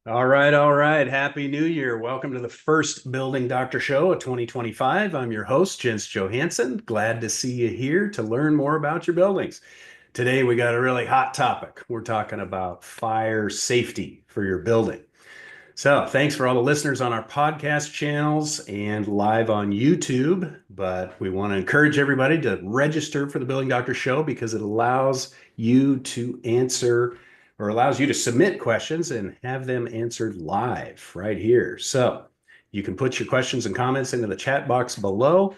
All right, all right. Happy New Year. Welcome to the first Building Doctor Show of 2025. I'm your host, Jens Johansson. Glad to see you here to learn more about your buildings. Today, we got a really hot topic. We're talking about fire safety for your building. So, thanks for all the listeners on our podcast channels and live on YouTube. But we want to encourage everybody to register for the Building Doctor Show because it allows you to answer or allows you to submit questions and have them answered live right here. So, you can put your questions and comments into the chat box below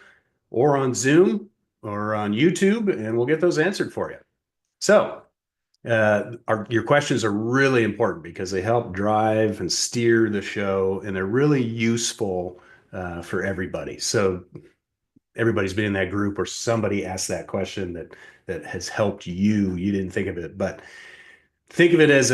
or on Zoom or on YouTube, and we'll get those answered for you. So, your questions are really important because they help drive and steer the show, and they're really useful for everybody. So everybody's been in that group or somebody asked that question that has helped you. You didn't think of it, but think of it as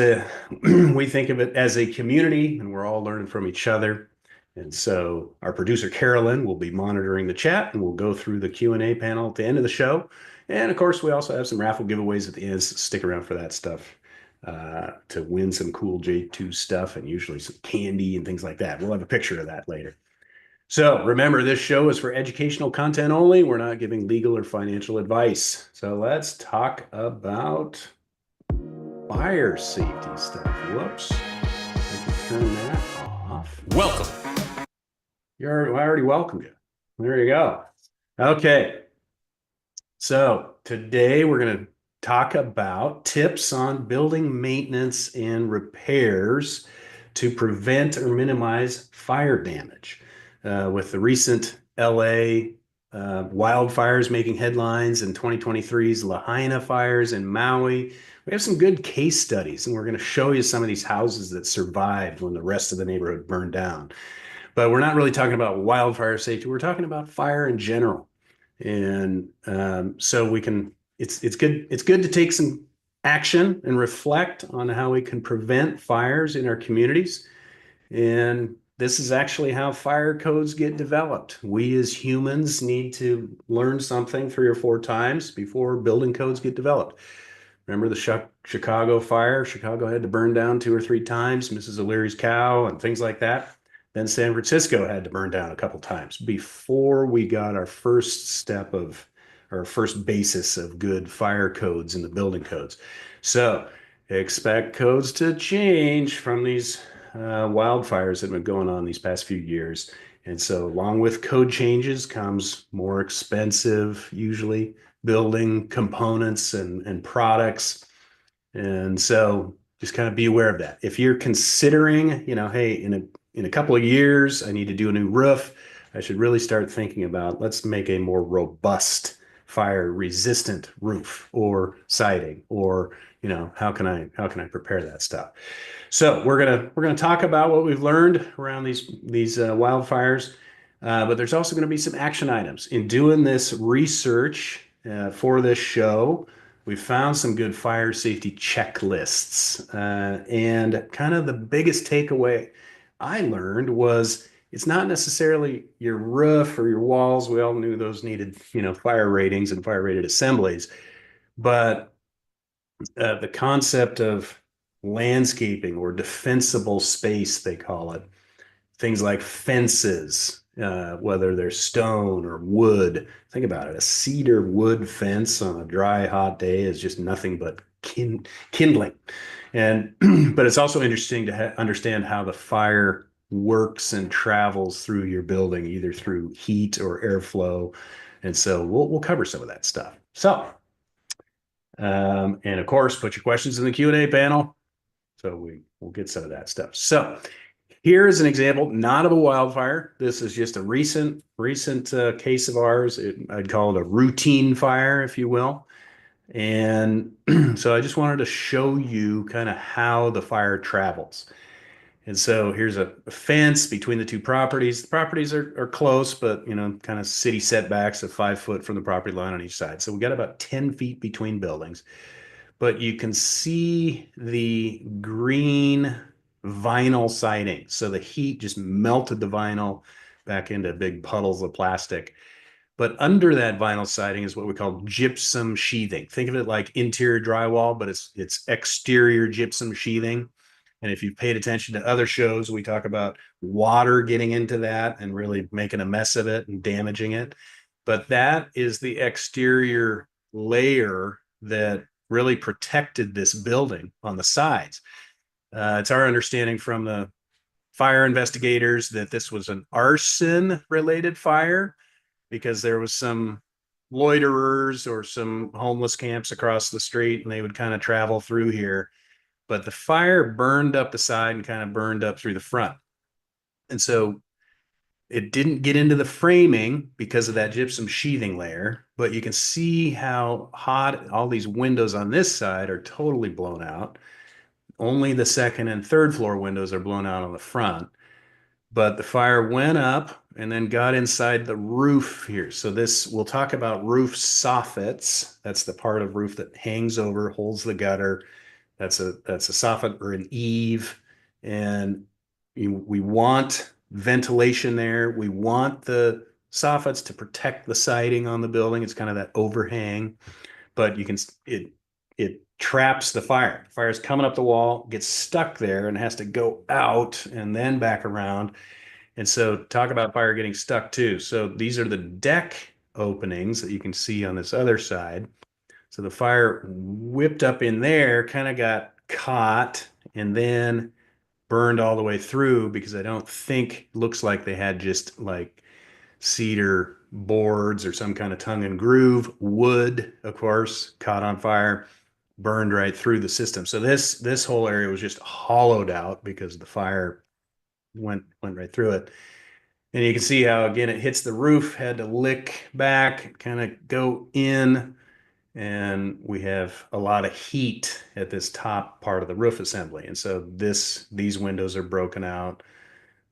we think of it as a community, and we're all learning from each other. And so our producer Carolyn will be monitoring the chat, and we'll go through the Q&A panel at the end of the show. And of course, we also have some raffle giveaways at the end. So stick around for that stuff to win some cool J2 stuff and usually some candy and things like that. We'll have a picture of that later. So remember, this show is for educational content only. We're not giving legal or financial advice. So let's talk about fire safety stuff. Whoops. I can turn that off. Welcome. I already welcomed you. There you go. Okay. So today we're going to talk about tips on building maintenance and repairs to prevent or minimize fire damage. With the recent LA wildfires making headlines and 2023's Lahaina fires in Maui, we have some good case studies, and we're going to show you some of these houses that survived when the rest of the neighborhood burned down. But we're not really talking about wildfire safety. We're talking about fire in general. And so we can, it's good to take some action and reflect on how we can prevent fires in our communities. And this is actually how fire codes get developed. We as humans need to learn something 3 or 4 times before building codes get developed. Remember the Chicago fire? Chicago had to burn down 2 or 3 times, Mrs. O'Leary's cow and things like that. Then San Francisco had to burn down a couple times before we got our first step of our first basis of good fire codes in the building codes. So expect codes to change from these wildfires that have been going on these past few years. And so along with code changes comes more expensive, usually building components and products. And so just kind of be aware of that. If you're considering, hey, in a couple of years, I need to do a new roof, I should really start thinking about let's make a more robust fire resistant roof or siding, or how can I prepare that stuff. So we're gonna talk about what we've learned around these wildfires, but there's also going to be some action items in doing this research for this show. We found some good fire safety checklists, and kind of the biggest takeaway I learned was it's not necessarily your roof or your walls. We all knew those needed, fire ratings and fire rated assemblies, but the concept of landscaping or defensible space, they call it, things like fences, whether they're stone or wood. Think about it. A cedar wood fence on a dry, hot day is just nothing but kindling. And but it's also interesting to understand how the fire works and travels through your building, either through heat or airflow. And so we'll cover some of that stuff. So, and of course, put your questions in the Q&A panel. So we'll get some of that stuff. So here is an example, not of a wildfire. This is just a recent case of ours. I'd call it a routine fire, if you will. And so I just wanted to show you kind of how the fire travels. And so here's a fence between the two properties. The properties are close, but kind of city setbacks of 5 foot from the property line on each side. So we got about 10 feet between buildings. But you can see the green vinyl siding. So the heat just melted the vinyl back into big puddles of plastic. But under that vinyl siding is what we call gypsum sheathing. Think of it like interior drywall, but it's exterior gypsum sheathing. And if you've paid attention to other shows, we talk about water getting into that and really making a mess of it and damaging it. But that is the exterior layer that really protected this building on the sides. It's our understanding from the fire investigators that this was an arson related fire because there was some loiterers or some homeless camps across the street and they would kind of travel through here. But the fire burned up the side and kind of burned up through the front. And so it didn't get into the framing because of that gypsum sheathing layer, but you can see how hot all these windows on this side are totally blown out. Only the second and third floor windows are blown out on the front. But the fire went up and then got inside the roof here. So this, we'll talk about roof soffits. That's the part of roof that hangs over, holds the gutter. That's a soffit or an eave. And we want ventilation there. We want the soffits to protect the siding on the building. It's kind of that overhang, but it traps the fire. The fire's coming up the wall, gets stuck there, and has to go out and then back around. And so talk about fire getting stuck too. So these are the deck openings that you can see on this other side. So the fire whipped up in there, kind of got caught, and then burned all the way through because I don't think looks like they had just like cedar boards or some kind of tongue and groove. Wood, of course, caught on fire, burned right through the system. So this whole area was just hollowed out because the fire went right through it. And you can see how again it hits the roof, had to lick back, kind of go in, and we have a lot of heat at this top part of the roof assembly. And so these windows are broken out.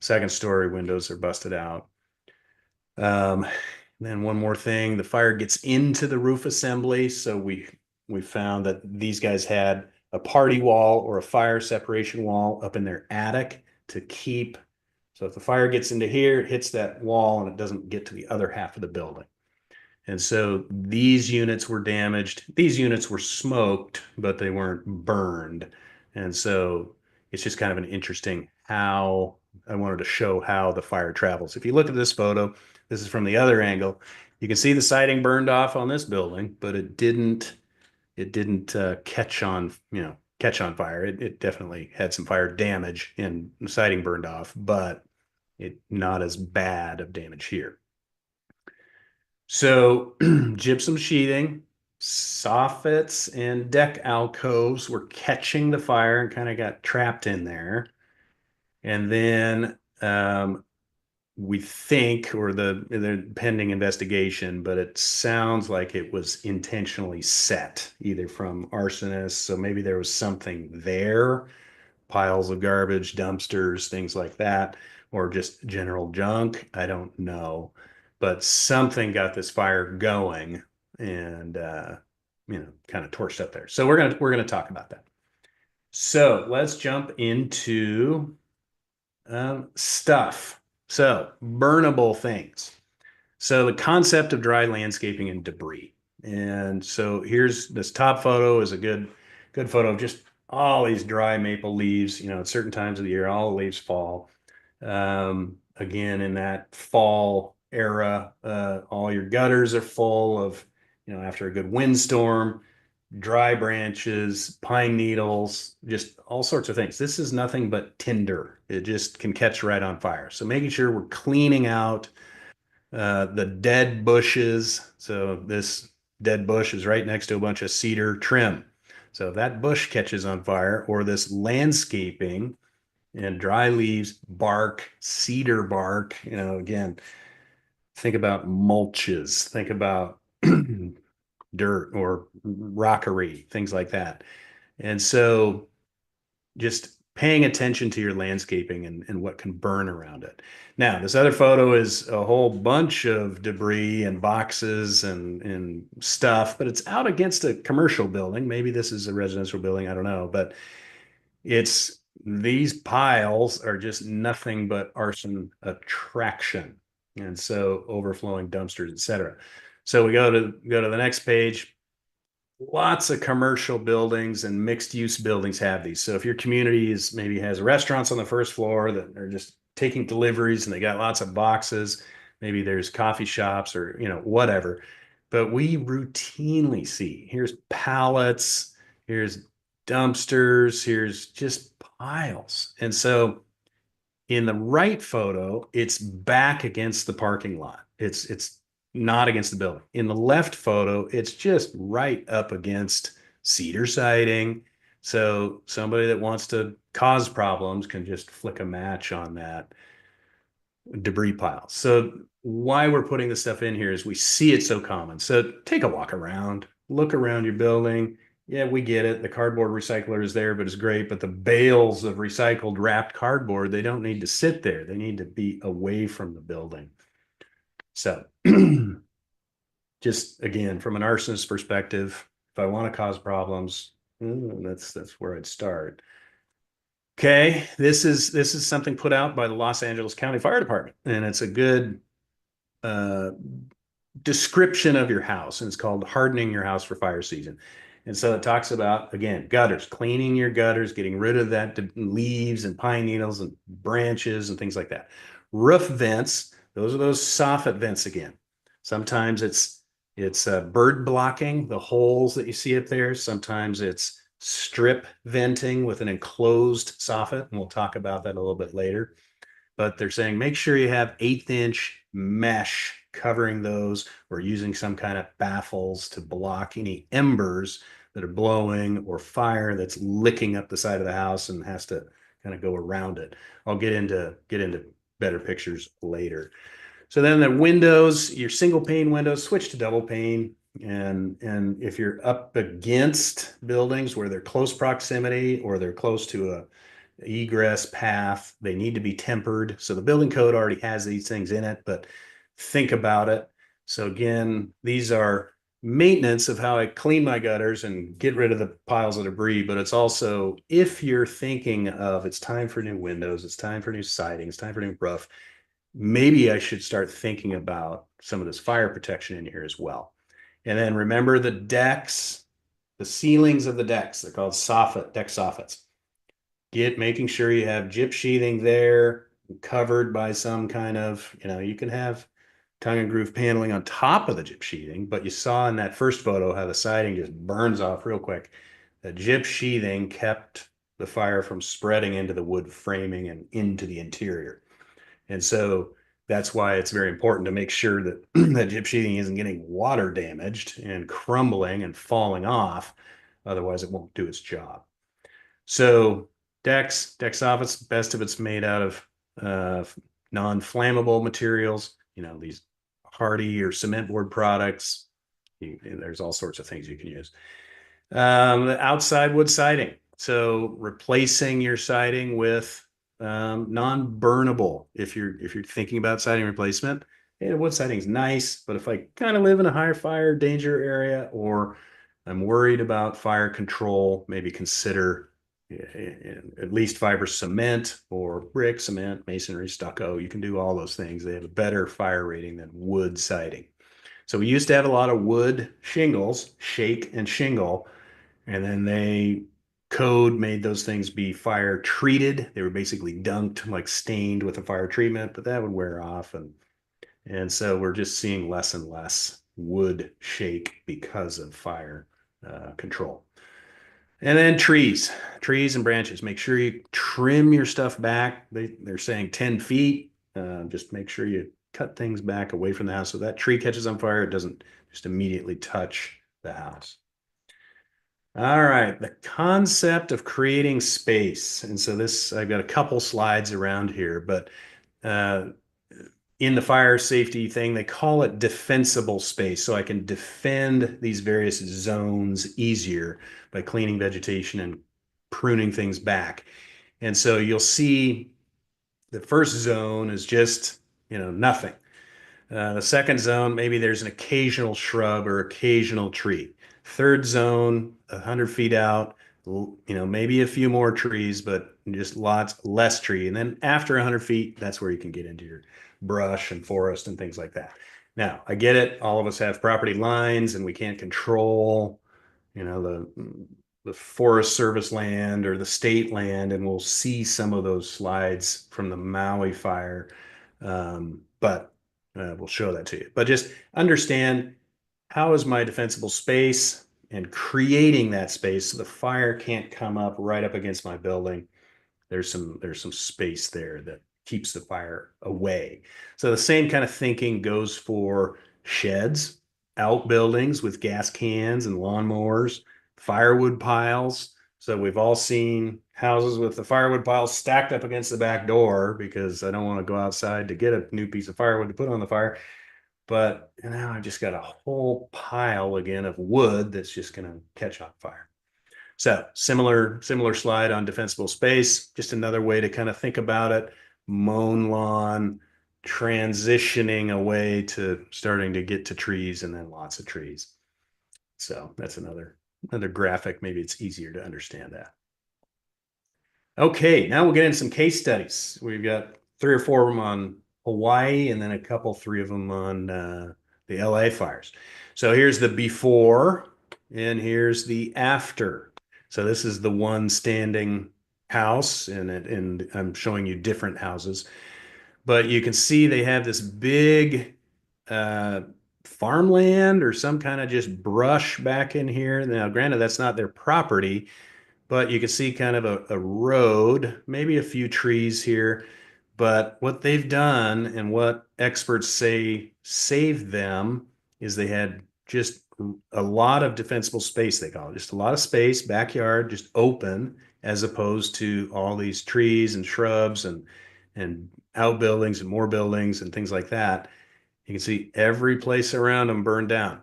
Second story windows are busted out. Then one more thing, the fire gets into the roof assembly. So we found that these guys had a party wall or a fire separation wall up in their attic to keep. So if the fire gets into here, it hits that wall and it doesn't get to the other half of the building. And so these units were damaged. These units were smoked, but they weren't burned. And so it's just kind of an interesting how I wanted to show how the fire travels. If you look at this photo, this is from the other angle. You can see the siding burned off on this building, but it didn't catch on fire. It definitely had some fire damage and the siding burned off, but it not as bad of damage here. So gypsum sheathing, soffits, and deck alcoves were catching the fire and kind of got trapped in there. And then we think, or the pending investigation, but it sounds like it was intentionally set, either from arsonists. So maybe there was something there, piles of garbage, dumpsters, things like that, or just general junk. I don't know, but something got this fire going and kind of torched up there. So we're gonna talk about that. So let's jump into stuff. So burnable things. So the concept of dry landscaping and debris. And so here's this top photo is a good photo of just all these dry maple leaves. At certain times of the year, all the leaves fall. Again, in that fall era, all your gutters are full of, after a good windstorm, dry branches, pine needles, just all sorts of things. This is nothing but tinder. It just can catch right on fire. So making sure we're cleaning out the dead bushes. So this dead bush is right next to a bunch of cedar trim. So if that bush catches on fire, or this landscaping and dry leaves, bark, cedar bark, again, think about mulches, think about dirt or rockery, things like that. And so just paying attention to your landscaping and what can burn around it. Now, this other photo is a whole bunch of debris and boxes and stuff, but it's out against a commercial building. Maybe this is a residential building, I don't know, but these piles are just nothing but arson attraction. And so overflowing dumpsters, etc. So we go to the next page. lots of commercial buildings and mixed use buildings have these. So if your community is maybe has restaurants on the first floor that are just taking deliveries and they got lots of boxes, maybe there's coffee shops or, whatever. But we routinely see here's pallets, here's dumpsters, here's just piles. And so in the right photo, it's back against the parking lot. It's not against the building. In the left photo, it's just right up against cedar siding. So somebody that wants to cause problems can just flick a match on that debris pile. So why we're putting this stuff in here is we see it so common. So take a walk around, look around your building. Yeah, we get it. The cardboard recycler is there, but it's great. But the bales of recycled wrapped cardboard, they don't need to sit there. They need to be away from the building. So just again, from an arsonist perspective, if I want to cause problems, that's where I'd start. Okay, this is something put out by the Los Angeles County Fire Department, and it's a good uh, description of your house, and it's called hardening your house for fire season. And so it talks about, again, gutters, cleaning your gutters, getting rid of that leaves and pine needles and branches and things like that. Roof vents, those are those soffit vents again. Sometimes it's bird blocking, the holes that you see up there. Sometimes it's strip venting with an enclosed soffit, and we'll talk about that a little bit later. But they're saying make sure you have 1/8 inch mesh covering those or using some kind of baffles to block any embers that are blowing or fire that's licking up the side of the house and has to kind of go around it. I'll get into better pictures later. So then the windows, your single pane windows, switch to double pane. And if you're up against buildings where they're close proximity or they're close to a egress path, they need to be tempered. So the building code already has these things in it, but think about it. So again, these are maintenance of how I clean my gutters and get rid of the piles of debris, but it's also if you're thinking of it's time for new windows, it's time for new siding, it's time for new roof, maybe I should start thinking about some of this fire protection in here as well. And then remember the decks, the ceilings of the decks, they're called soffit, deck soffits. Making sure you have gyp sheathing there, covered by some kind of, you can have tongue and groove paneling on top of the gyp sheathing, but you saw in that first photo how the siding just burns off real quick. The gyp sheathing kept the fire from spreading into the wood framing and into the interior. And so that's why it's very important to make sure that that gyp sheathing isn't getting water damaged and crumbling and falling off. Otherwise, it won't do its job. So deck soffits, best of it's made out of non-flammable materials, these hardy or cement board products. There's all sorts of things you can use. The outside wood siding. So replacing your siding with non-burnable. If you're thinking about siding replacement, wood siding is nice, but if I kind of live in a higher fire danger area or I'm worried about fire control, maybe consider at least fiber cement or brick, cement, masonry, stucco. You can do all those things. They have a better fire rating than wood siding. So we used to have a lot of wood shingles, shake and shingle, and then code made those things be fire treated. They were basically dunked, like stained with a fire treatment, but that would wear off. And so we're just seeing less and less wood shake because of fire control. And then trees and branches. Make sure you trim your stuff back. They're saying 10 feet. Just make sure you cut things back away from the house so that tree catches on fire. It doesn't just immediately touch the house. All right, the concept of creating space. And so I've got a couple slides around here, but uh, in the fire safety thing, they call it defensible space. So I can defend these various zones easier by cleaning vegetation and pruning things back. And so you'll see the first zone is just, nothing. The second zone, maybe there's an occasional shrub or occasional tree. Third zone, 100 feet out, maybe a few more trees, but just lots less tree. And then after 100 feet, that's where you can get into your brush and forest and things like that. Now, I get it. All of us have property lines and we can't control, the Forest Service land or the state land, and we'll see some of those slides from the Maui fire. But we'll show that to you. But just understand, how is my defensible space, and creating that space so the fire can't come up right up against my building. There's some space there that keeps the fire away. So the same kind of thinking goes for sheds, outbuildings with gas cans and lawnmowers, firewood piles. So we've all seen houses with the firewood piles stacked up against the back door because I don't want to go outside to get a new piece of firewood to put on the fire. But now I've just got a whole pile again of wood that's just going to catch on fire. So similar slide on defensible space, just another way to kind of think about it. Mown lawn, transitioning away to starting to get to trees, and then lots of trees. So that's another graphic. Maybe it's easier to understand that. Okay, now we'll get into some case studies. We've got 3 or 4 of them on Hawaii, and then three of them on the LA fires. So here's the before, and here's the after. So this is the one standing house, and I'm showing you different houses. But you can see they have this big farmland or some kind of just brush back in here. Now, granted, that's not their property, but you can see kind of a road, maybe a few trees here. But what they've done and what experts say saved them is they had just a lot of defensible space, they call it. Just a lot of space, backyard, just open, as opposed to all these trees and shrubs and outbuildings and more buildings and things like that. You can see every place around them burned down.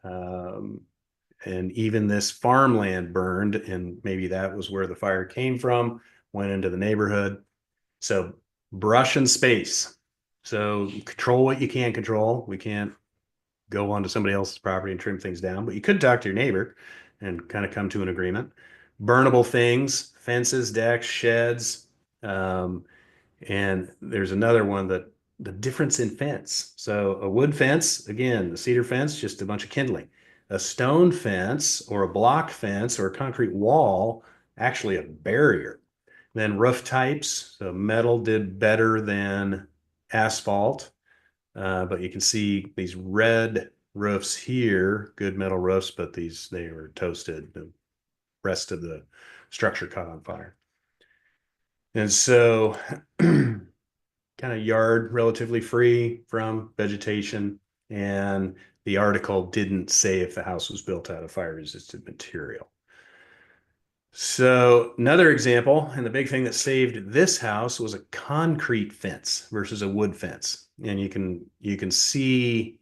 And even this farmland burned, and maybe that was where the fire came from, went into the neighborhood. So brush and space. So control what you can control. We can't go onto somebody else's property and trim things down, but you could talk to your neighbor and kind of come to an agreement. Burnable things, fences, decks, sheds. And there's another one, that the difference in fence. So a wood fence, again, the cedar fence, just a bunch of kindling. A stone fence or a block fence or a concrete wall, actually a barrier. Then roof types, so metal did better than asphalt. But you can see these red roofs here, good metal roofs, but they were toasted. The rest of the structure caught on fire. And so kind of yard relatively free from vegetation. And the article didn't say if the house was built out of fire-resistant material. So another example, and the big thing that saved this house was a concrete fence versus a wood fence. And you can see,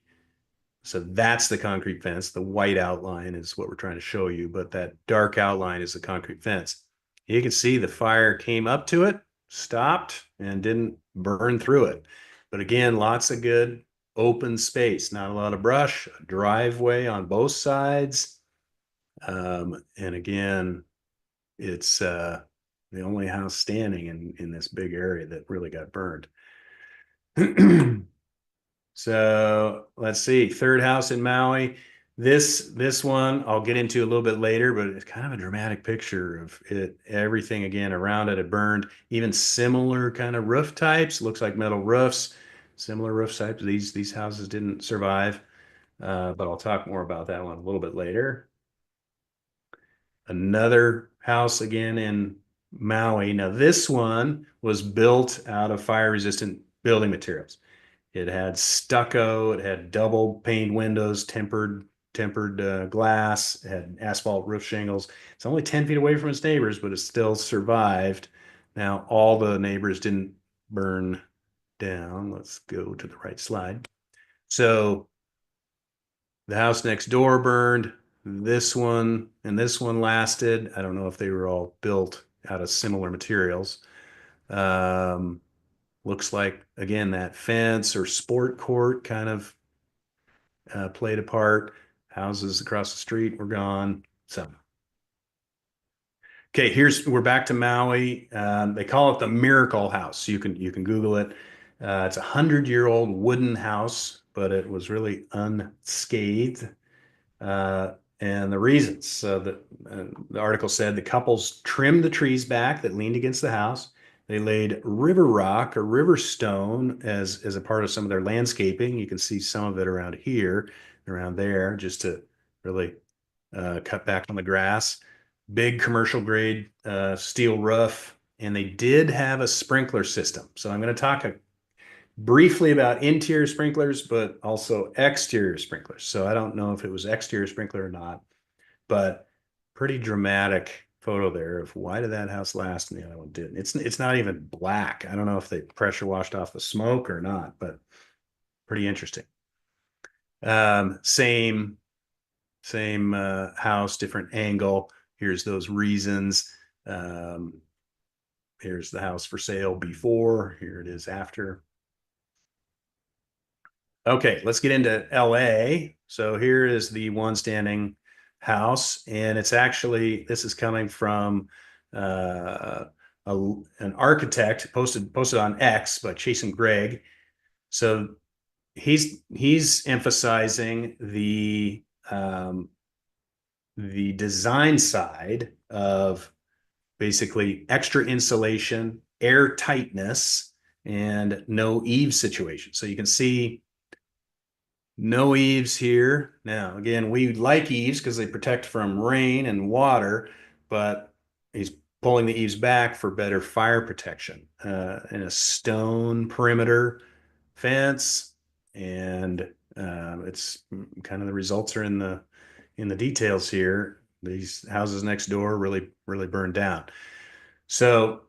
so that's the concrete fence. The white outline is what we're trying to show you, but that dark outline is the concrete fence. You can see the fire came up to it, stopped, and didn't burn through it. But again, lots of good open space, not a lot of brush, a driveway on both sides. And again, it's the only house standing in this big area that really got burned. So let's see, third house in Maui. This one I'll get into a little bit later, but it's kind of a dramatic picture of it. Everything again around it had burned. Even similar kind of roof types, looks like metal roofs. Similar roof types. These houses didn't survive, but I'll talk more about that one a little bit later. Another house again in Maui. Now this one was built out of fire-resistant building materials. It had stucco, it had double paned windows, tempered glass, it had asphalt roof shingles. It's only 10 feet away from its neighbors, but it still survived. Now all the neighbors didn't burn down. Let's go to the right slide. So the house next door burned. This one and this one lasted. I don't know if they were all built out of similar materials. Looks like, again, that fence or sport court kind of played a part. Houses across the street were gone. So, okay, we're back to Maui. They call it the Miracle House. You can Google it. It's a 100-year-old wooden house, but it was really unscathed. and the reasons. So the article said the couples trimmed the trees back that leaned against the house. They laid river rock or river stone as a part of some of their landscaping. You can see some of it around here, around there, just to really cut back on the grass. Big commercial grade steel roof, and they did have a sprinkler system. So I'm going to talk briefly about interior sprinklers, but also exterior sprinklers. So I don't know if it was exterior sprinkler or not, but pretty dramatic photo there of why did that house last and the other one didn't. It's not even black. I don't know if they pressure washed off the smoke or not, but pretty interesting. Same house, different angle. Here's those reasons. Here's the house for sale before. Here it is after. Okay, let's get into LA. So here is the one standing house, and it's actually, this is coming from an architect posted on X by Chase and Greg. So he's emphasizing the design side of basically extra insulation, air tightness, and no eave situation. So you can see no eaves here. Now, again, we like eaves because they protect from rain and water, but he's pulling the eaves back for better fire protection. And a stone perimeter fence, and it's kind of the results are in the details here. These houses next door really burned down. So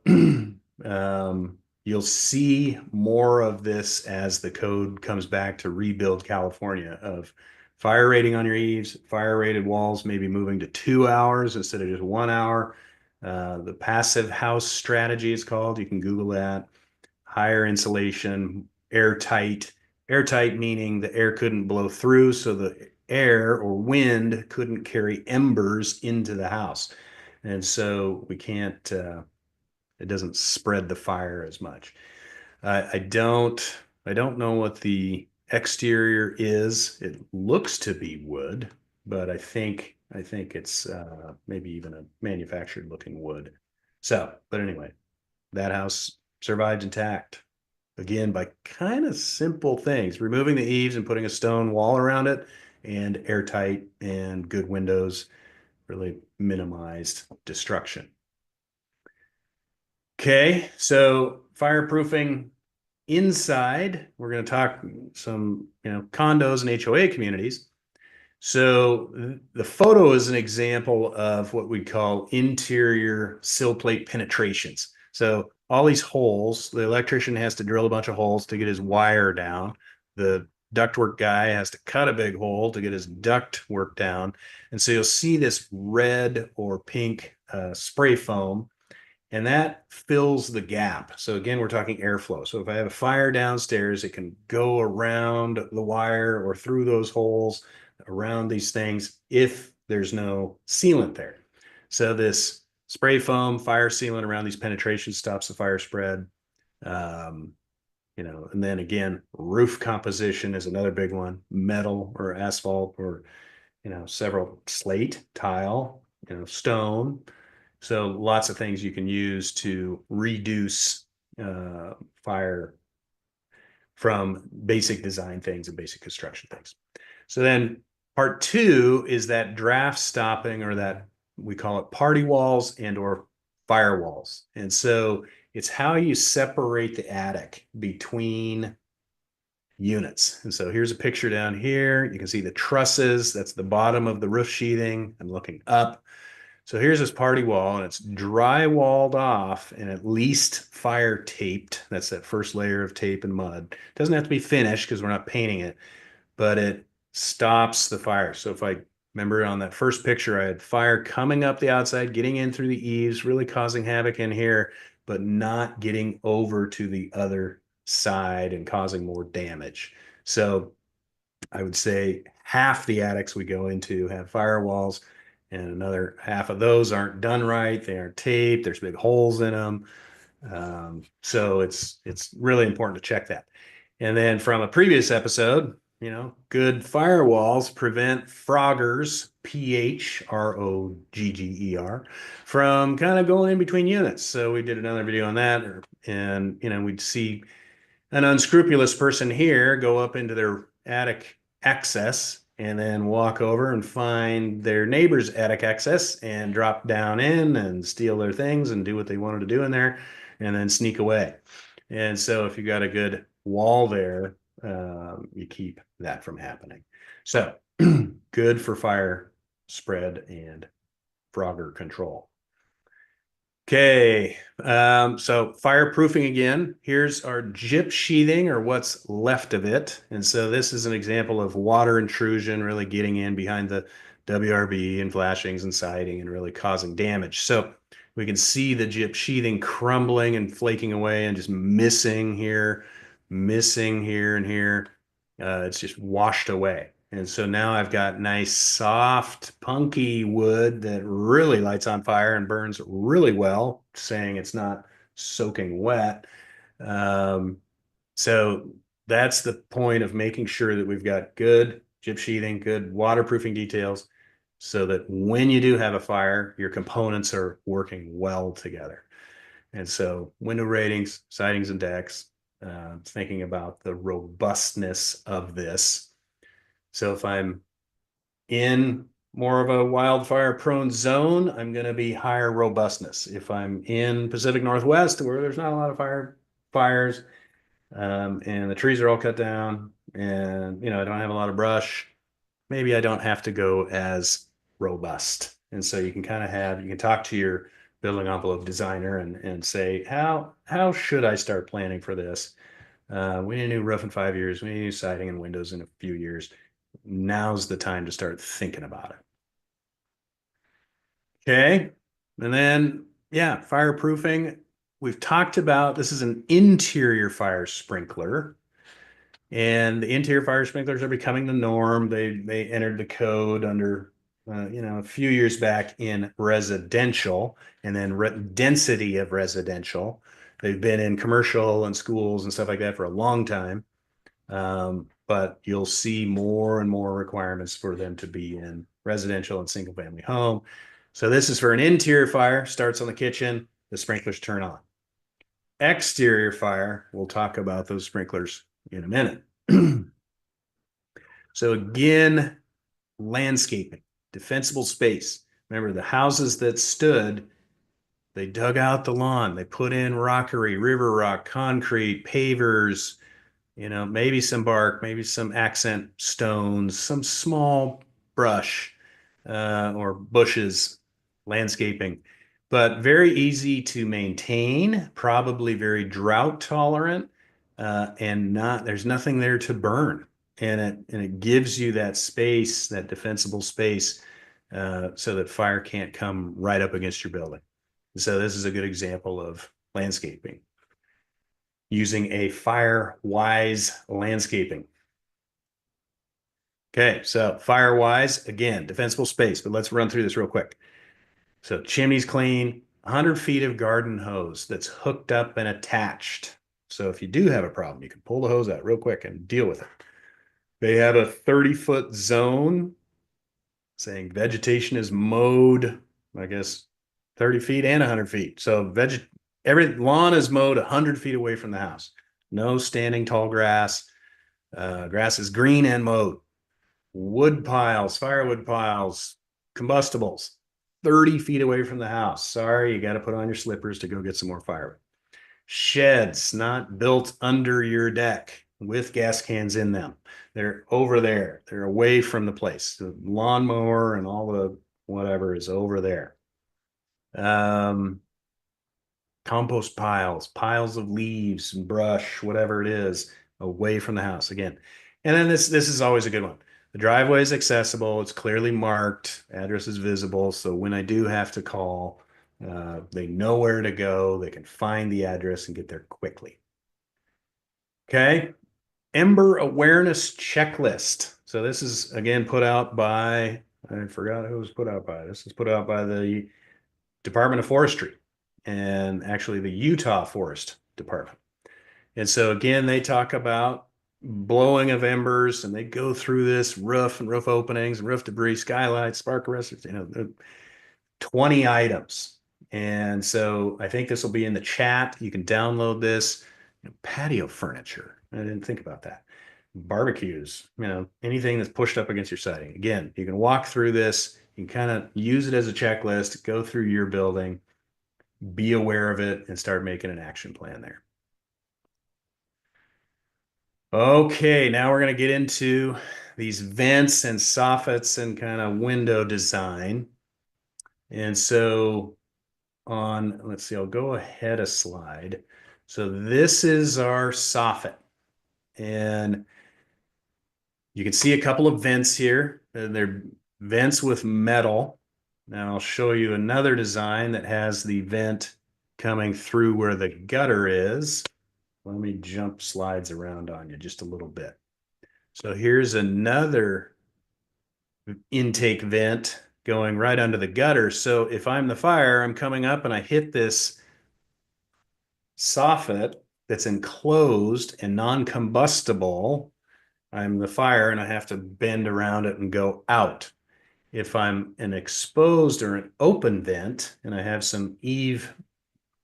you'll see more of this as the code comes back to rebuild California of fire rating on your eaves, fire rated walls, maybe moving to 2 hours instead of just 1 hour. The passive house strategy is called. You can Google that. Higher insulation, airtight. Airtight meaning the air couldn't blow through, so the air or wind couldn't carry embers into the house. And so we can't, it doesn't spread the fire as much. I don't know what the exterior is. It looks to be wood, but I think it's maybe even a manufactured looking wood. So, but anyway, that house survived intact. Again, by kind of simple things, removing the eaves and putting a stone wall around it and airtight and good windows really minimized destruction. Okay, so fireproofing inside, we're going to talk some, condos and HOA communities. So the photo is an example of what we call interior sill plate penetrations. So all these holes, the electrician has to drill a bunch of holes to get his wire down. The ductwork guy has to cut a big hole to get his duct work down. And so you'll see this red or pink spray foam, and that fills the gap. So again, we're talking airflow. So if I have a fire downstairs, it can go around the wire or through those holes around these things if there's no sealant there. So this spray foam fire sealant around these penetrations stops the fire spread. And then again, roof composition is another big one. Metal or asphalt or, several slate, tile, stone. So lots of things you can use to reduce fire from basic design things and basic construction things. So then part two is that draft stopping, or that we call it party walls and or firewalls. And so it's how you separate the attic between units. And so here's a picture down here. You can see the trusses. That's the bottom of the roof sheathing. I'm looking up. So here's this party wall, and it's drywalled off and at least fire taped. That's that first layer of tape and mud. It doesn't have to be finished because we're not painting it, but it stops the fire. So if I remember on that first picture, I had fire coming up the outside, getting in through the eaves, really causing havoc in here, but not getting over to the other side and causing more damage. So I would say half the attics we go into have firewalls, and another half of those aren't done right. They aren't taped. There's big holes in them. So it's really important to check that. And then from a previous episode, good firewalls prevent froggers, Phrogger, from kind of going in between units. So we did another video on that, and we'd see an unscrupulous person here go up into their attic access and then walk over and find their neighbor's attic access and drop down in and steal their things and do what they wanted to do in there and then sneak away. And so if you got a good wall there, you keep that from happening. So good for fire spread and Frogger control. Okay, so fireproofing again. Here's our gyp sheathing, or what's left of it. And so this is an example of water intrusion really getting in behind the WRB and flashings and siding and really causing damage. So we can see the gyp sheathing crumbling and flaking away and just missing here and here. It's just washed away. And so now I've got nice, soft, punky wood that really lights on fire and burns really well, saying it's not soaking wet. Um, so that's the point of making sure that we've got good gyp sheathing, good waterproofing details, so that when you do have a fire, your components are working well together. And so window ratings, sidings, and decks, thinking about the robustness of this. So if I'm in more of a wildfire prone zone, I'm going to be higher robustness. If I'm in Pacific Northwest where there's not a lot of fires, and the trees are all cut down and I don't have a lot of brush, maybe I don't have to go as robust. And so you can you can talk to your building envelope designer and say, how should I start planning for this? We need a new roof in 5 years. We need new siding and windows in a few years. Now's the time to start thinking about it. Okay. And then, yeah, fireproofing. We've talked about this is an interior fire sprinkler. And the interior fire sprinklers are becoming the norm. They entered the code under a few years back in residential, and then density of residential. They've been in commercial and schools and stuff like that for a long time. But you'll see more and more requirements for them to be in residential and single family home. So this is for an interior fire, starts on the kitchen, the sprinklers turn on. Exterior fire, we'll talk about those sprinklers in a minute. So again, landscaping, defensible space. Remember the houses that stood, they dug out the lawn, they put in rockery, river rock, concrete, pavers, maybe some bark, maybe some accent stones, some small brush or bushes, landscaping, but very easy to maintain, probably very drought tolerant, and there's nothing there to burn. And it gives you that space, that defensible space, so that fire can't come right up against your building. So this is a good example of landscaping using a Firewise landscaping. Okay, so Firewise, again, defensible space, but let's run through this real quick. So chimney's clean, 100 feet of garden hose that's hooked up and attached. So if you do have a problem, you can pull the hose out real quick and deal with it. They have a 30-foot zone saying vegetation is mowed, I guess, 30 feet and 100 feet. So every lawn is mowed 100 feet away from the house. No standing tall grass. Grass is green and mowed. Wood piles, firewood piles, combustibles, 30 feet away from the house. Sorry, you got to put on your slippers to go get some more firewood. Sheds not built under your deck with gas cans in them. They're over there. They're away from the place. The lawnmower and all the whatever is over there. Compost piles of leaves and brush, whatever it is, away from the house again. And then this is always a good one. The driveway is accessible. It's clearly marked. Address is visible. So when I do have to call, they know where to go. They can find the address and get there quickly. Okay. Ember Awareness Checklist. So this is, again, put out by, I forgot who was put out by. This is put out by the Department of Forestry and actually the Utah Forest Department. And so again, they talk about blowing of embers, and they go through this roof and roof openings and roof debris, skylights, spark arresters, 20 items. And so I think this will be in the chat. You can download this. Patio furniture. I didn't think about that. Barbecues, anything that's pushed up against your siding. Again, you can walk through this. You can kind of use it as a checklist, go through your building, be aware of it, and start making an action plan there. Okay, now we're going to get into these vents and soffits and kind of window design. And so let's see, I'll go ahead a slide. So this is our soffit. And you can see a couple of vents here. They're vents with metal. Now I'll show you another design that has the vent coming through where the gutter is. Let me jump slides around on you just a little bit. So here's another intake vent going right under the gutter. So if I'm the fire, I'm coming up and I hit this soffit that's enclosed and non-combustible. I'm the fire and I have to bend around it and go out. If I'm an exposed or an open vent and I have some eave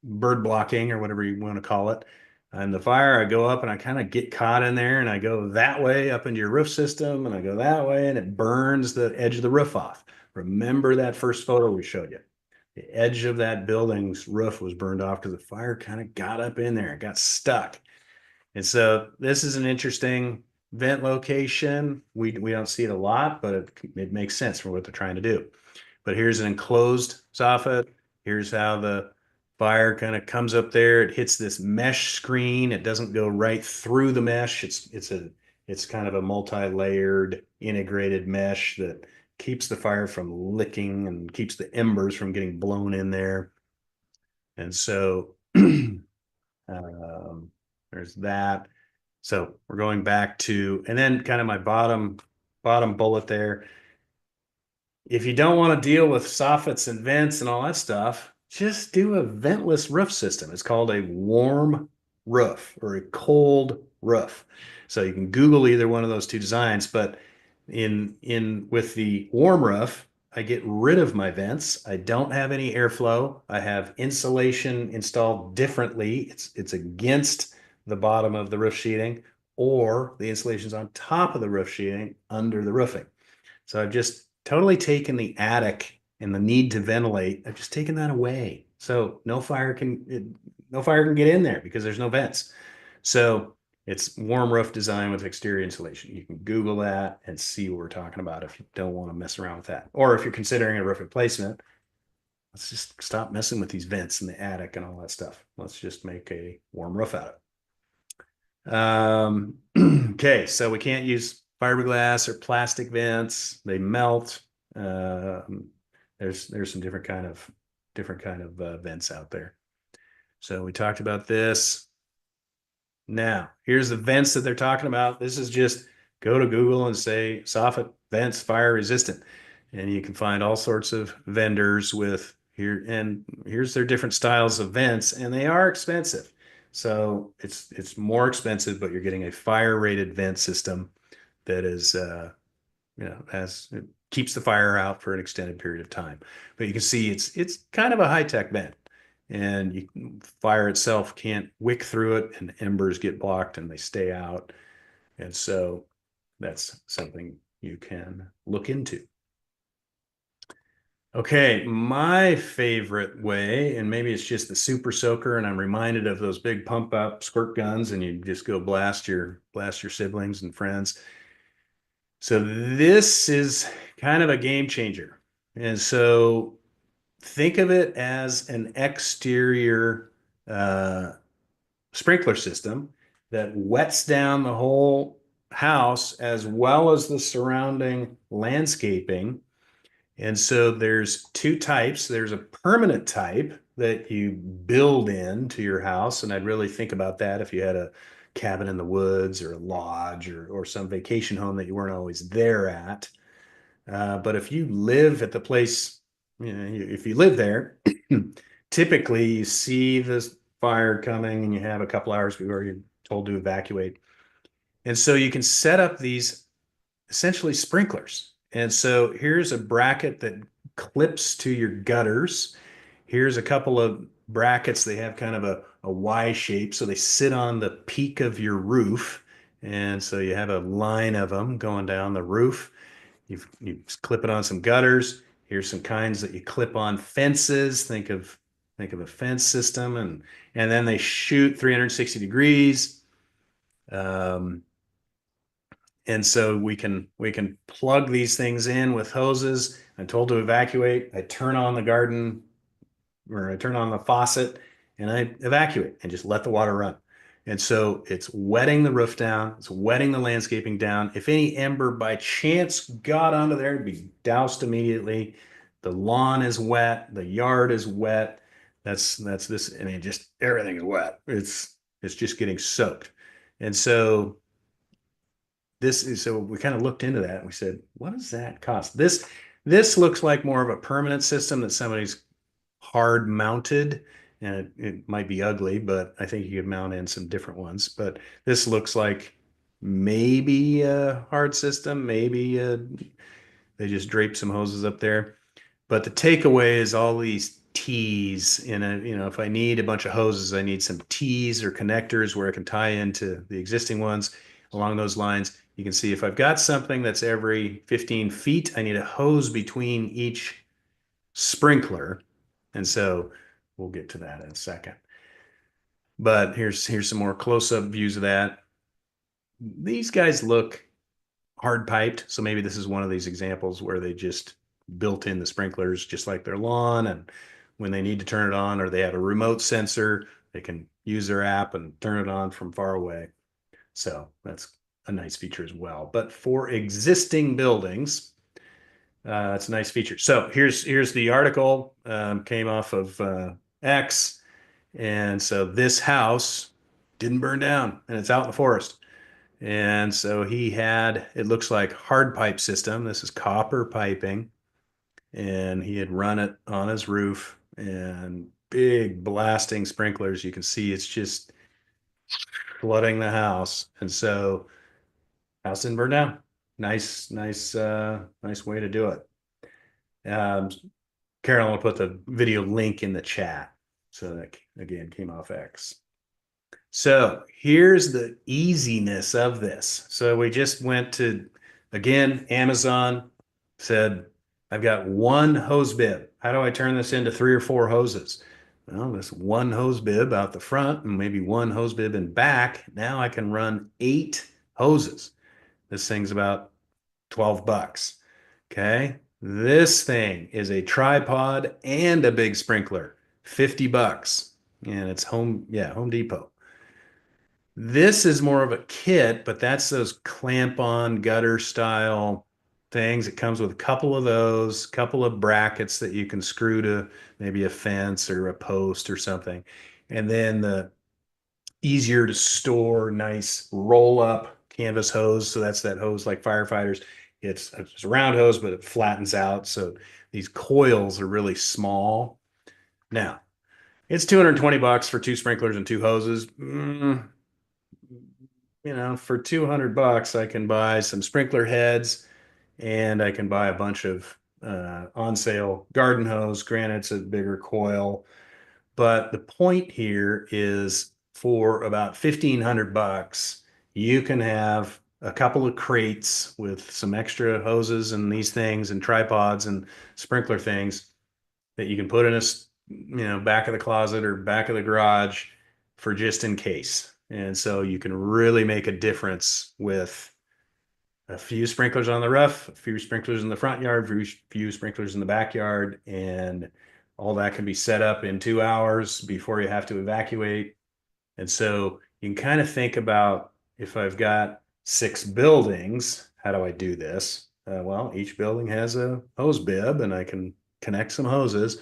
bird blocking or whatever you want to call it, I'm the fire, I go up and I kind of get caught in there and I go that way up into your roof system and I go that way and it burns the edge of the roof off. Remember that first photo we showed you? The edge of that building's roof was burned off because the fire kind of got up in there, got stuck. And so this is an interesting vent location. We don't see it a lot, but it makes sense for what they're trying to do. But here's an enclosed soffit. Here's how the fire kind of comes up there. It hits this mesh screen. It doesn't go right through the mesh. It's kind of a multi-layered integrated mesh that keeps the fire from licking and keeps the embers from getting blown in there. And so there's that. So we're going back to, and then kind of my bottom bullet there. If you don't want to deal with soffits and vents and all that stuff, just do a ventless roof system. It's called a warm roof or a cold roof. So you can Google either one of those two designs, but with the warm roof, I get rid of my vents. I don't have any airflow. I have insulation installed differently. It's against the bottom of the roof sheeting, or the insulation's on top of the roof sheeting under the roofing. So I've just totally taken the attic and the need to ventilate. I've just taken that away. So no fire can get in there because there's no vents. So it's warm roof design with exterior insulation. You can Google that and see what we're talking about if you don't want to mess around with that. Or if you're considering a roof replacement, let's just stop messing with these vents in the attic and all that stuff. Let's just make a warm roof out of it. Okay, so we can't use fiberglass or plastic vents. They melt. There's some different kind of vents out there. So we talked about this. Now, here's the vents that they're talking about. This is just go to Google and say soffit vents fire resistant. And you can find all sorts of vendors with here, and here's their different styles of vents, and they are expensive. So it's more expensive, but you're getting a fire rated vent system that is it keeps the fire out for an extended period of time. But you can see it's kind of a high-tech vent, and fire itself can't wick through it, and embers get blocked and they stay out. And so that's something you can look into. Okay, my favorite way, and maybe it's just the super soaker, and I'm reminded of those big pump up squirt guns, and you just go blast your siblings and friends. So this is kind of a game changer. And so think of it as an exterior sprinkler system that wets down the whole house as well as the surrounding landscaping. And so there's two types. There's a permanent type that you build into your house. And I'd really think about that if you had a cabin in the woods or a lodge or some vacation home that you weren't always there at. But if you live at the place, if you live there, typically you see this fire coming and you have a couple hours before you're told to evacuate. And so you can set up these essentially sprinklers. And so here's a bracket that clips to your gutters. Here's a couple of brackets. They have kind of a Y shape. So they sit on the peak of your roof. And so you have a line of them going down the roof. You clip it on some gutters. Here's some kinds that you clip on fences. Think of a fence system, and then they shoot 360 degrees. Um, and so we can plug these things in with hoses. I'm told to evacuate. I turn on the garden, or I turn on the faucet, and I evacuate and just let the water run. And so it's wetting the roof down, it's wetting the landscaping down. If any ember by chance got onto there, it'd be doused immediately. The lawn is wet, the yard is wet. That's this. I mean, just everything is wet. It's just getting soaked. And so we kind of looked into that and we said, what does that cost? This looks like more of a permanent system that somebody's hard mounted, and it might be ugly, but I think you could mount in some different ones. But this looks like maybe a hard system, maybe they just drape some hoses up there. But the takeaway is all these T's in a, if I need a bunch of hoses, I need some T's or connectors where I can tie into the existing ones along those lines. You can see if I've got something that's every 15 feet, I need a hose between each sprinkler. And so we'll get to that in a second. But here's some more close-up views of that. These guys look hard piped, so maybe this is one of these examples where they just built in the sprinklers just like their lawn, and when they need to turn it on or they have a remote sensor, they can use their app and turn it on from far away. So that's a nice feature as well. But for existing buildings, it's a nice feature. So here's the article, came off of X, and so this house didn't burn down, and it's out in the forest. And so he had, it looks like hard pipe system. This is copper piping, and he had run it on his roof and big blasting sprinklers. You can see it's just flooding the house, and so house didn't burn down. Nice way to do it. Um, Carolyn will put the video link in the chat. So that again came off X. So here's the easiness of this. So we just went to, again, Amazon, said, I've got one hose bib. How do I turn this into 3 or 4 hoses? Well, this one hose bib out the front and maybe one hose bib in back. Now I can run 8 hoses. This thing's about $12. Okay. This thing is a tripod and a big sprinkler, $50. And it's Home Depot. This is more of a kit, but that's those clamp-on gutter style things. It comes with a couple of those, couple of brackets that you can screw to maybe a fence or a post or something. And then the easier to store, nice roll-up canvas hose. So that's that hose like firefighters. It's a round hose, but it flattens out. So these coils are really small. Now, it's $220 for 2 sprinklers and 2 hoses. For $200, I can buy some sprinkler heads, and I can buy a bunch of on sale garden hose. Granted, it's a bigger coil, but the point here is for about $1,500, you can have a couple of crates with some extra hoses and these things and tripods and sprinkler things that you can put in back of the closet or back of the garage for just in case. And so you can really make a difference with a few sprinklers on the roof, a few sprinklers in the front yard, a few sprinklers in the backyard, and all that can be set up in 2 hours before you have to evacuate. And so you can kind of think about, if I've got 6 buildings, how do I do this? Well, each building has a hose bib, and I can connect some hoses.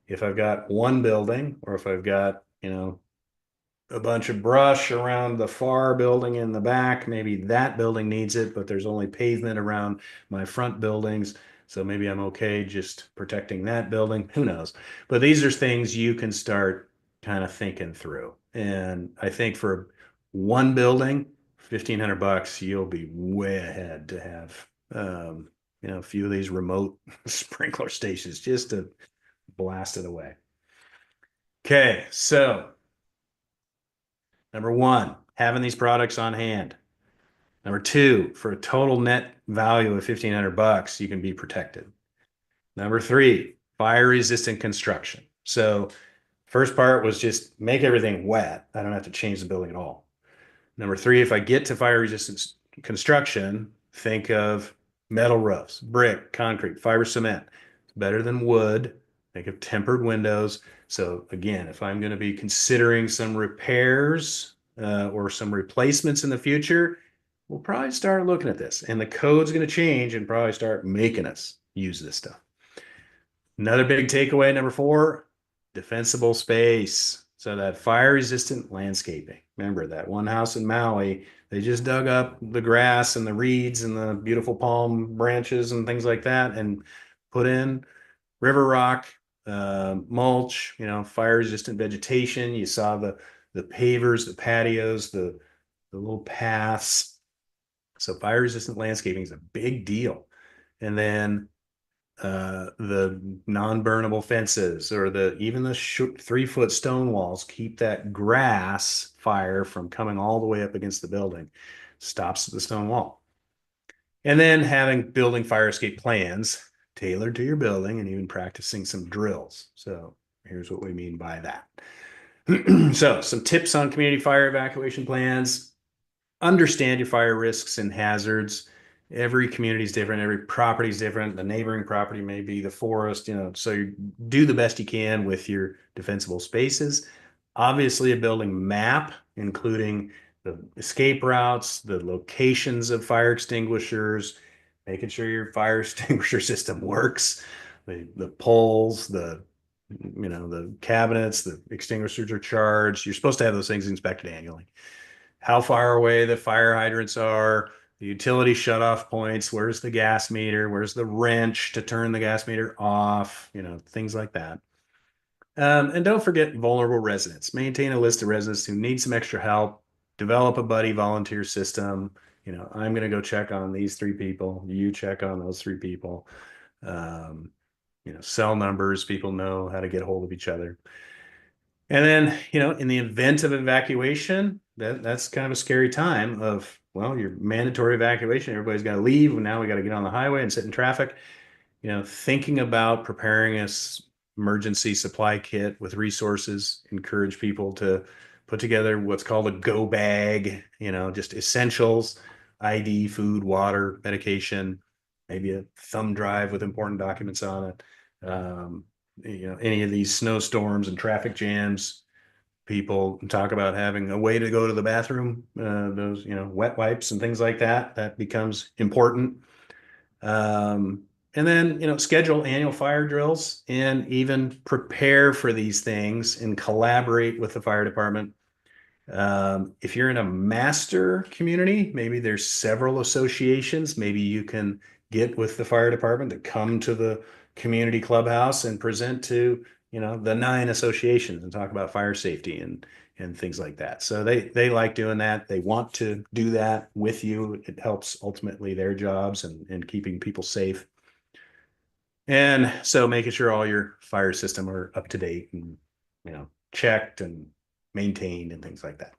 If I've got one building, or if I've got, a bunch of brush around the far building in the back, maybe that building needs it, but there's only pavement around my front buildings. So maybe I'm okay just protecting that building. Who knows? But these are things you can start kind of thinking through. And I think for one building, $1,500, you'll be way ahead to have, a few of these remote sprinkler stations just to blast it away. Okay, so number one, having these products on hand. Number two, for a total net value of $1,500, you can be protected. Number three, fire resistant construction. So first part was just make everything wet. I don't have to change the building at all. Number three, if I get to fire resistant construction, think of metal roofs, brick, concrete, fiber cement. It's better than wood. Think of tempered windows. So again, if I'm going to be considering some repairs or some replacements in the future, we'll probably start looking at this. And the code's going to change and probably start making us use this stuff. Another big takeaway, number four, defensible space. So that fire resistant landscaping. Remember that one house in Maui, they just dug up the grass and the reeds and the beautiful palm branches and things like that and put in river rock, mulch, fire resistant vegetation. You saw the pavers, the patios, the little paths. So fire resistant landscaping is a big deal. And then the non-burnable fences or even the 3-foot stone walls keep that grass fire from coming all the way up against the building, stops the stone wall. And then having building fire escape plans tailored to your building and even practicing some drills. So here's what we mean by that. So some tips on community fire evacuation plans. Understand your fire risks and hazards. Every community is different. Every property is different. The neighboring property may be the forest, so you do the best you can with your defensible spaces. Obviously, a building map, including the escape routes, the locations of fire extinguishers, making sure your fire extinguisher system works, the poles, the cabinets, the extinguishers are charged. You're supposed to have those things inspected annually. How far away the fire hydrants are, the utility shutoff points, where's the gas meter, where's the wrench to turn the gas meter off, things like that. And don't forget vulnerable residents. Maintain a list of residents who need some extra help. Develop a buddy volunteer system. I'm going to go check on these 3 people. You check on those 3 people. Cell numbers, people know how to get a hold of each other. And then, in the event of evacuation, that's kind of a scary time of, well, your mandatory evacuation, everybody's got to leave. And now we got to get on the highway and sit in traffic. Thinking about preparing a emergency supply kit with resources, encourage people to put together what's called a go bag, just essentials, ID, food, water, medication, maybe a thumb drive with important documents on it. Any of these snowstorms and traffic jams, people talk about having a way to go to the bathroom, those, wet wipes and things like that. That becomes important. And then, schedule annual fire drills and even prepare for these things and collaborate with the fire department. If you're in a master community, maybe there's several associations. Maybe you can get with the fire department to come to the community clubhouse and present to, the 9 associations and talk about fire safety and things like that. So they like doing that. They want to do that with you. It helps ultimately their jobs and keeping people safe. And so making sure all your fire system are up to date and, checked and maintained and things like that.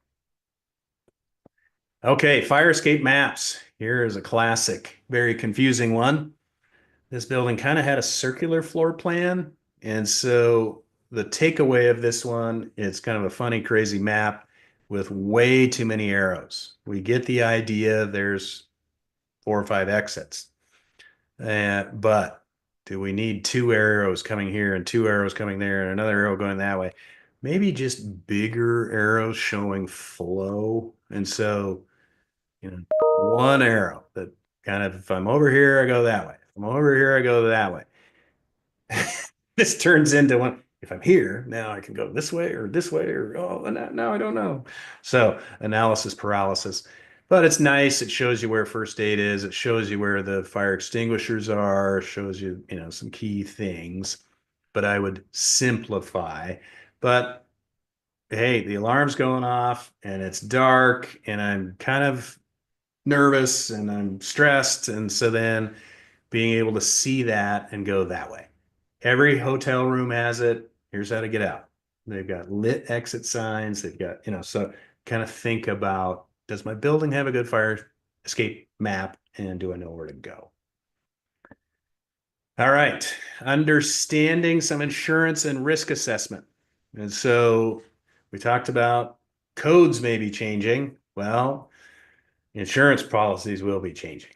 Okay, fire escape maps. Here is a classic, very confusing one. This building kind of had a circular floor plan. And so the takeaway of this one, it's kind of a funny, crazy map with way too many arrows. We get the idea there's 4 or 5 exits. But do we need 2 arrows coming here and 2 arrows coming there and another arrow going that way? Maybe just bigger arrows showing flow. And so, 1 arrow that kind of, if I'm over here, I go that way. If I'm over here, I go that way. This turns into one. If I'm here, now I can go this way, or oh, now I don't know. So analysis paralysis. But it's nice. It shows you where first aid is. It shows you where the fire extinguishers are. Shows you, some key things. But I would simplify. But hey, the alarm's going off and it's dark and I'm kind of nervous and I'm stressed. And so then being able to see that and go that way. Every hotel room has it. Here's how to get out. They've got lit exit signs. They've got, so kind of think about, does my building have a good fire escape map and do I know where to go? All right. Understanding some insurance and risk assessment. And so we talked about codes may be changing. Well, insurance policies will be changing.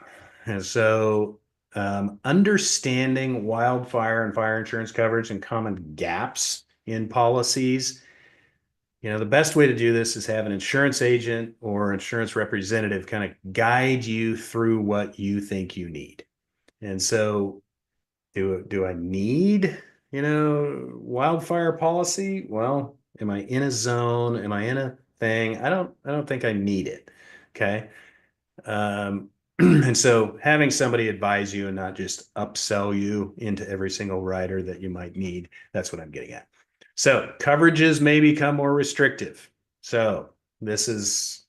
And so understanding wildfire and fire insurance coverage and common gaps in policies. The best way to do this is have an insurance agent or insurance representative kind of guide you through what you think you need. And so do I need, wildfire policy? Well, am I in a zone? Am I in a thing? I don't think I need it. Okay. And so having somebody advise you and not just upsell you into every single rider that you might need, that's what I'm getting at. So coverages may become more restrictive. So this is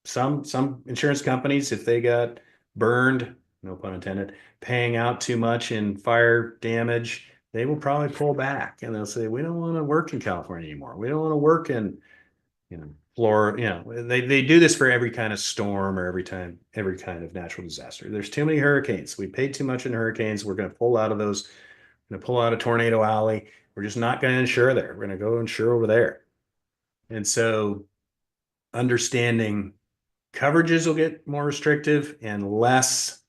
some insurance companies, if they got burned, no pun intended, paying out too much in fire damage, they will probably pull back and they'll say, we don't want to work in California anymore. We don't want to work in, Florida, they do this for every kind of storm or every kind of natural disaster. There's too many hurricanes. We paid too much in hurricanes. We're going to pull out of those, going to pull out of Tornado Alley. We're just not going to insure there. We're going to go insure over there. And so understanding coverages will get more restrictive and less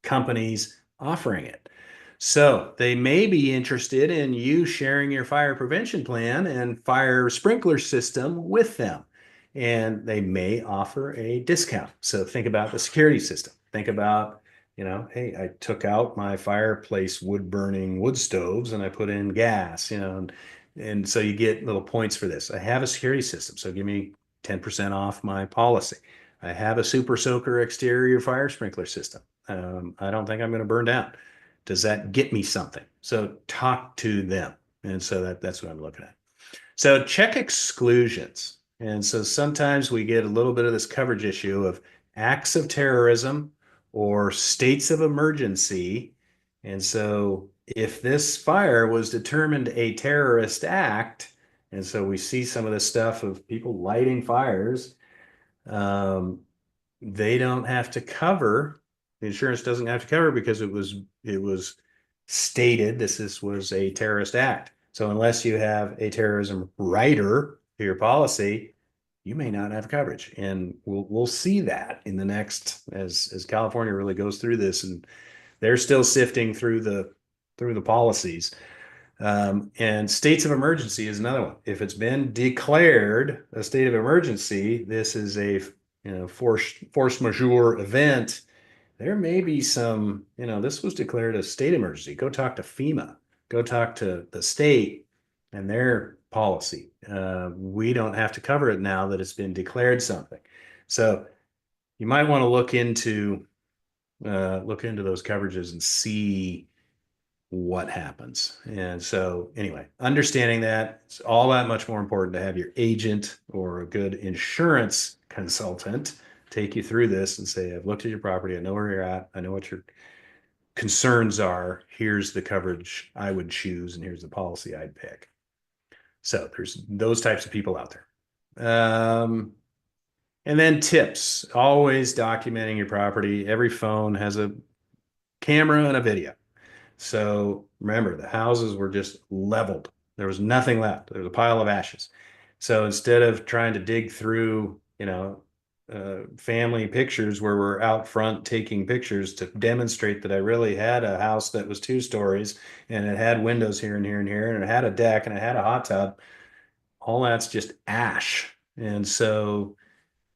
companies offering it. So they may be interested in you sharing your fire prevention plan and fire sprinkler system with them. And they may offer a discount. So think about the security system. Think about, hey, I took out my fireplace wood burning wood stoves and I put in gas, and so you get little points for this. I have a security system, so give me 10% off my policy. I have a super soaker exterior fire sprinkler system. I don't think I'm going to burn down. Does that get me something? So talk to them. And so that's what I'm looking at. So check exclusions. And so sometimes we get a little bit of this coverage issue of acts of terrorism or states of emergency. And so if this fire was determined a terrorist act, and so we see some of this stuff of people lighting fires, um, they don't have to cover, the insurance doesn't have to cover because it was stated was a terrorist act. So unless you have a terrorism rider to your policy, you may not have coverage. And we'll see that in the next, as California really goes through this, and they're still sifting through the policies. And states of emergency is another one. If it's been declared a state of emergency, this is a force majeure event. There may be some, this was declared a state emergency. Go talk to FEMA. Go talk to the state and their policy. We don't have to cover it now that it's been declared something. So you might want to look into those coverages and see what happens. And so anyway, understanding that, it's all that much more important to have your agent or a good insurance consultant take you through this and say, I've looked at your property, I know where you're at, I know what your concerns are, here's the coverage I would choose, and here's the policy I'd pick. So there's those types of people out there. And then tips, always documenting your property. Every phone has a camera and a video. So remember, the houses were just leveled. There was nothing left. There was a pile of ashes. So instead of trying to dig through, family pictures where we're out front taking pictures to demonstrate that I really had a house that was 2 stories and it had windows here and here and here, and it had a deck and it had a hot tub, all that's just ash. And so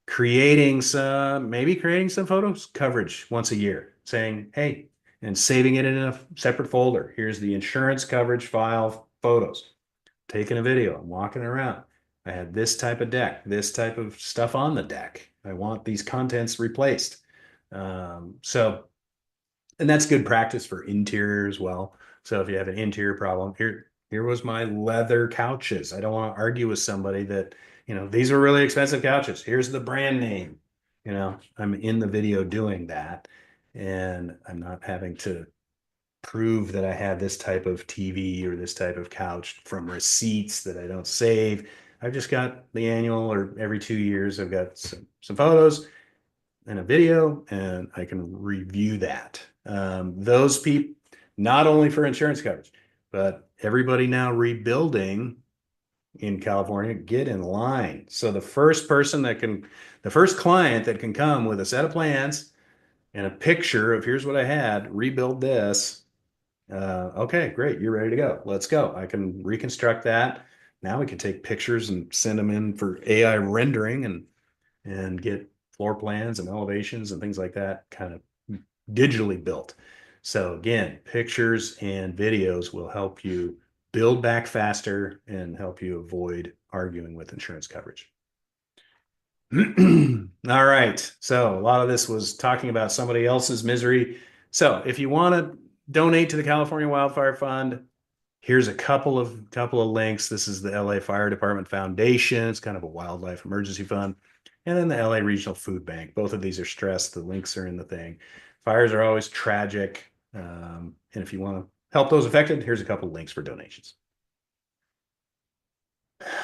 maybe creating some photos coverage once a year, saying, hey, and saving it in a separate folder. Here's the insurance coverage file photos. Taking a video, I'm walking around. I had this type of deck, this type of stuff on the deck. I want these contents replaced. And that's good practice for interior as well. So if you have an interior problem, Here was my leather couches. I don't want to argue with somebody that, these are really expensive couches. Here's the brand name. I'm in the video doing that, and I'm not having to prove that I have this type of TV or this type of couch from receipts that I don't save. I've just got the annual, or every 2 years, I've got some photos and a video, and I can review that. Those people, not only for insurance coverage, but everybody now rebuilding in California, get in line. So the first the first client that can come with a set of plans and a picture of here's what I had, rebuild this. Okay, great. You're ready to go. Let's go. I can reconstruct that. Now we can take pictures and send them in for AI rendering and get floor plans and elevations and things like that kind of digitally built. So again, pictures and videos will help you build back faster and help you avoid arguing with insurance coverage. All right. So a lot of this was talking about somebody else's misery. So if you want to donate to the California Wildfire Fund, here's a couple of links. This is the LA Fire Department Foundation. It's kind of a wildlife emergency fund. And then the LA Regional Food Bank. Both of these are stressed. The links are in the thing. Fires are always tragic. And if you want to help those affected, here's a couple of links for donations.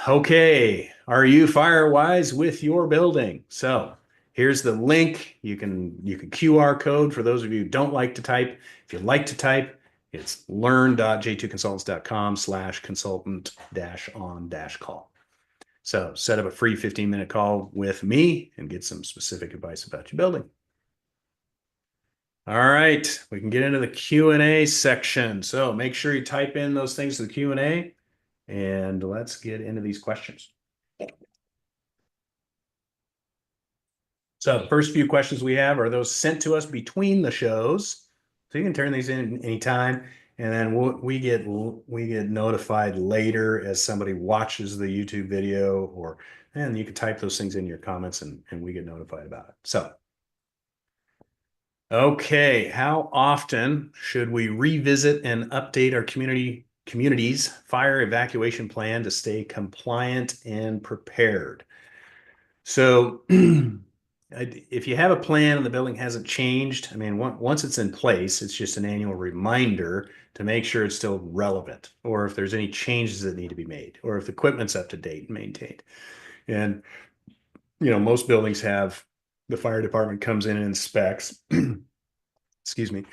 Okay, are you Firewise with your building? So here's the link. You can QR code for those of you who don't like to type. If you like to type, it's learn.j2consultants.com/consultant-on-call. So set up a free 15-minute call with me and get some specific advice about your building. All right, we can get into the Q&A section. So make sure you type in those things to the Q&A, and let's get into these questions. So the first few questions we have are those sent to us between the shows. So you can turn these in anytime, and then we get notified later as somebody watches the YouTube video, and you can type those things in your comments, and we get notified about it. So, okay, how often should we revisit and update our community's fire evacuation plan to stay compliant and prepared? So if you have a plan and the building hasn't changed, I mean, once it's in place, it's just an annual reminder to make sure it's still relevant, or if there's any changes that need to be made, or if the equipment's up to date and maintained. And, most buildings have the fire department comes in and inspects, excuse me.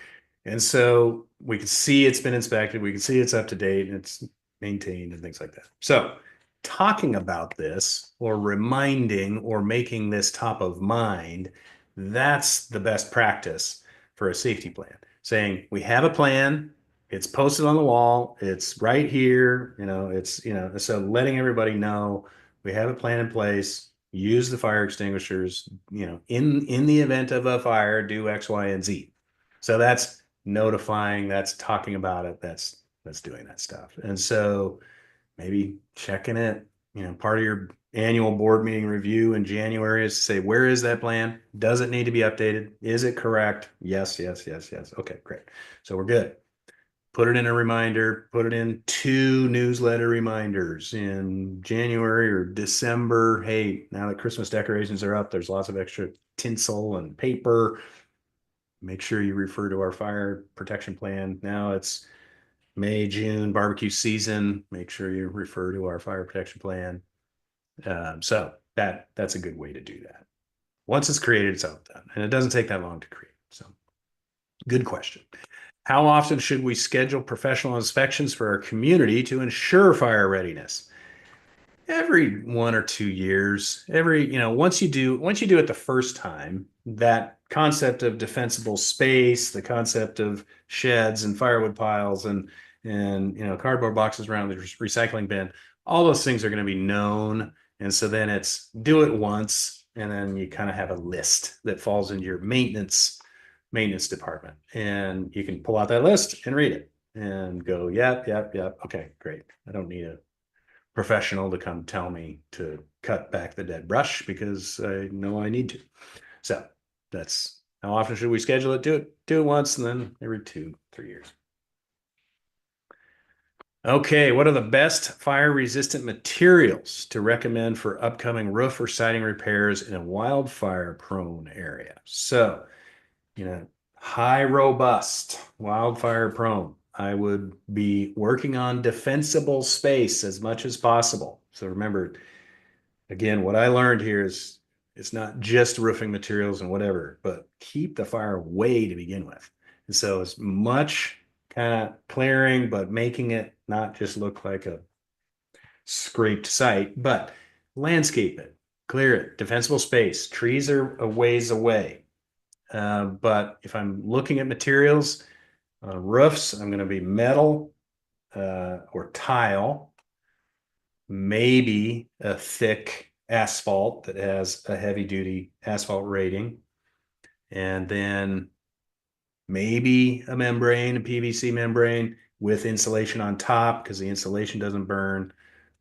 And so we can see it's been inspected, we can see it's up to date and it's maintained and things like that. So talking about this or reminding or making this top of mind, that's the best practice for a safety plan. Saying we have a plan, it's posted on the wall, it's right here, so letting everybody know we have a plan in place, use the fire extinguishers, in the event of a fire, do X, Y, and Z. So that's notifying, that's talking about it, that's doing that stuff. And so maybe checking it, part of your annual board meeting review in January is to say, where is that plan? Does it need to be updated? Is it correct? Yes, yes, yes, yes. Okay, great. So we're good. Put it in a reminder, put it in 2 newsletter reminders in January or December. Hey, now that Christmas decorations are up, there's lots of extra tinsel and paper. Make sure you refer to our fire protection plan. Now it's May, June, barbecue season. Make sure you refer to our fire protection plan. So that's a good way to do that. Once it's created, it's all done. And it doesn't take that long to create. So good question. How often should we schedule professional inspections for our community to ensure fire readiness? Every 1 or 2 years. Once you do it the first time, that concept of defensible space, the concept of sheds and firewood piles and cardboard boxes around the recycling bin, all those things are going to be known. And so then it's do it once, and then you kind of have a list that falls into your maintenance department, and you can pull out that list and read it and go, yep, okay, great. I don't need a professional to come tell me to cut back the dead brush because I know I need to. So that's how often should we schedule it? Do it once, and then every 2-3 years. Okay, what are the best fire-resistant materials to recommend for upcoming roof or siding repairs in a wildfire-prone area? So, high robust, wildfire-prone. I would be working on defensible space as much as possible. So remember, again, what I learned here is it's not just roofing materials and whatever, but keep the fire away to begin with. And so as much kind of clearing, but making it not just look like a scraped site, but landscape it, clear it, defensible space. Trees are a ways away. But if I'm looking at materials, roofs, I'm going to be metal or tile, maybe a thick asphalt that has a heavy duty asphalt rating, and then maybe a membrane, a PVC membrane with insulation on top because the insulation doesn't burn.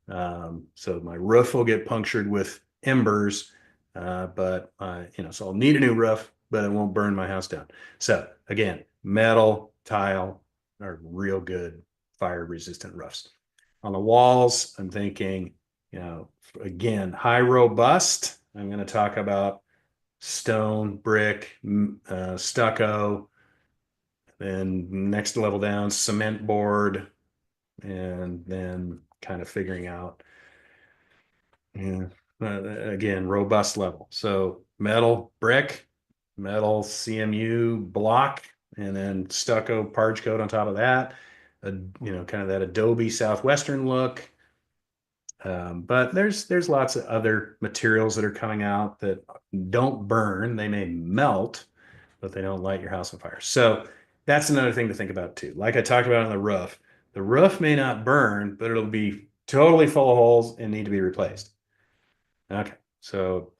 So my roof will get punctured with embers, but so I'll need a new roof, but it won't burn my house down. So again, metal, tile are real good fire resistant roofs. On the walls, I'm thinking, again, high robust. I'm going to talk about stone, brick, stucco, then next level down, cement board, and then kind of figuring out, yeah, again, robust level. So metal, brick, metal CMU block, and then stucco parge coat on top of that. Kind of that Adobe Southwestern look. But there's lots of other materials that are coming out that don't burn. They may melt, but they don't light your house on fire. So that's another thing to think about too. Like I talked about on the roof may not burn, but it'll be totally full of holes and need to be replaced. Okay, so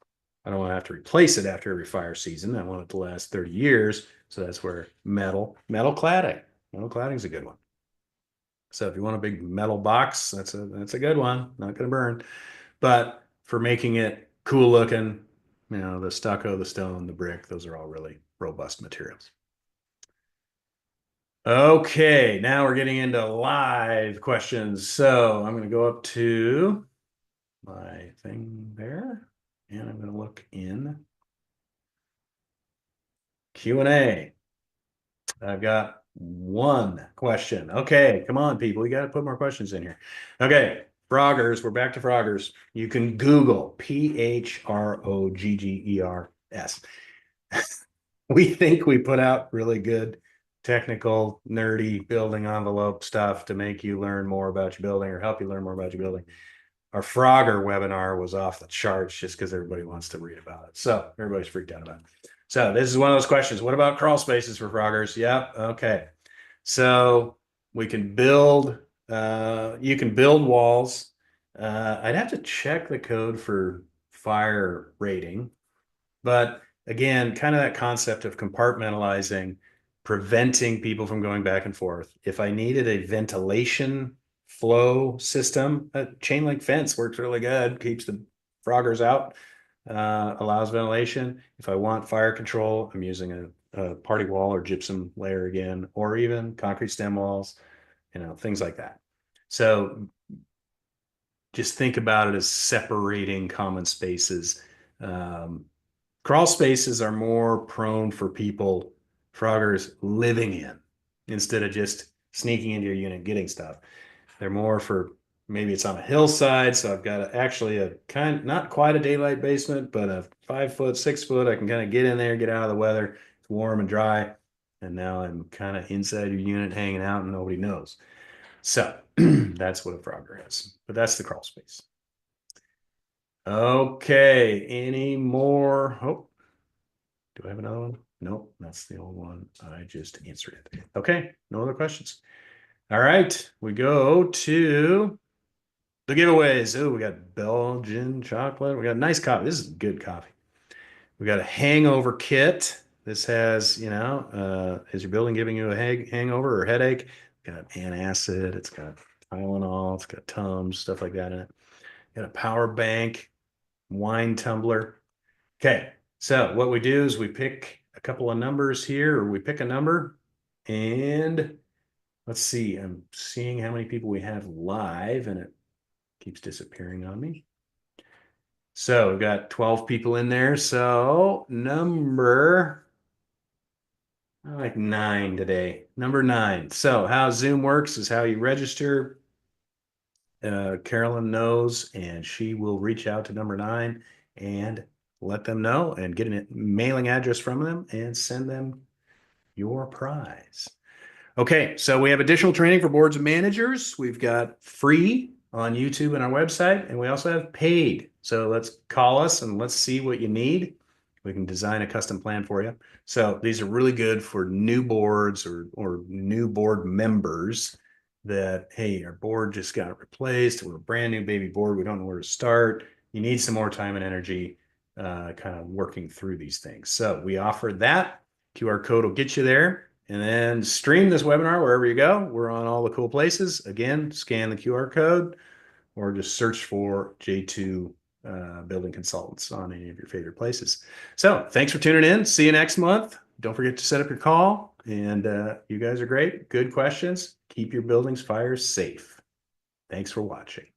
I don't want to have to replace it after every fire season. I want it to last 30 years. So that's where metal cladding. Metal cladding is a good one. So if you want a big metal box, that's a good one. Not going to burn. But for making it cool looking, the stucco, the stone, the brick, those are all really robust materials. Okay, now we're getting into live questions. So I'm going to go up to my thing there, and I'm going to look in Q&A. I've got one question. Okay, come on, people. We got to put more questions in here. Okay, Froggers. We're back to Froggers. You can Google Phroggers. We think we put out really good technical, nerdy building envelope stuff to make you learn more about your building or help you learn more about your building. Our Frogger webinar was off the charts just because everybody wants to read about it. So everybody's freaked out about it. So this is one of those questions. What about crawl spaces for Froggers? Yep. Okay. So we can build, you can build walls. I'd have to check the code for fire rating, but again, kind of that concept of compartmentalizing, preventing people from going back and forth. If I needed a ventilation flow system, a chain link fence works really good, keeps the froggers out, allows ventilation. If I want fire control, I'm using a party wall or gypsum layer again, or even concrete stem walls, things like that. So just think about it as separating common spaces. Crawl spaces are more prone for people, froggers, living in instead of just sneaking into your unit getting stuff. They're more for maybe it's on a hillside, so I've got actually a not quite a daylight basement, but a 5 foot, 6 foot. I can kind of get in there, get out of the weather. It's warm and dry, and now I'm kind of inside your unit hanging out, and nobody knows. So that's what a frogger is, but that's the crawl space. Okay, any more? Oh, do I have another one? Nope, that's the old one. I just answered it. Okay, no other questions. All right, we go to the giveaways. Oh, we got Belgian chocolate. We got nice coffee. This is good coffee. We got a hangover kit. This has, is your building giving you a hangover or headache? It's got antacid. It's got Tylenol. It's got Tums, stuff like that in it. Got a power bank, wine tumbler. Okay, so what we do is we pick a couple of numbers here, or we pick a number, and let's see. I'm seeing how many people we have live, and it keeps disappearing on me. So we've got 12 people in there. So number I like 9 today. Number 9. So how Zoom works is how you register. Carolyn knows, and she will reach out to number 9 and let them know and get a mailing address from them and send them your prize. Okay, so we have additional training for boards and managers. We've got free on YouTube and our website, and we also have paid. So let's call us and let's see what you need. We can design a custom plan for you. So these are really good for new boards or new board members that, hey, our board just got replaced. We're a brand new baby board. We don't know where to start. You need some more time and energy kind of working through these things. So we offer that. QR code will get you there. And then stream this webinar wherever you go. We're on all the cool places. Again, scan the QR code or just search for J2 Building Consultants on any of your favorite places. So thanks for tuning in. See you next month. Don't forget to set up your call. And you guys are great. Good questions. Keep your buildings fires safe. Thanks for watching.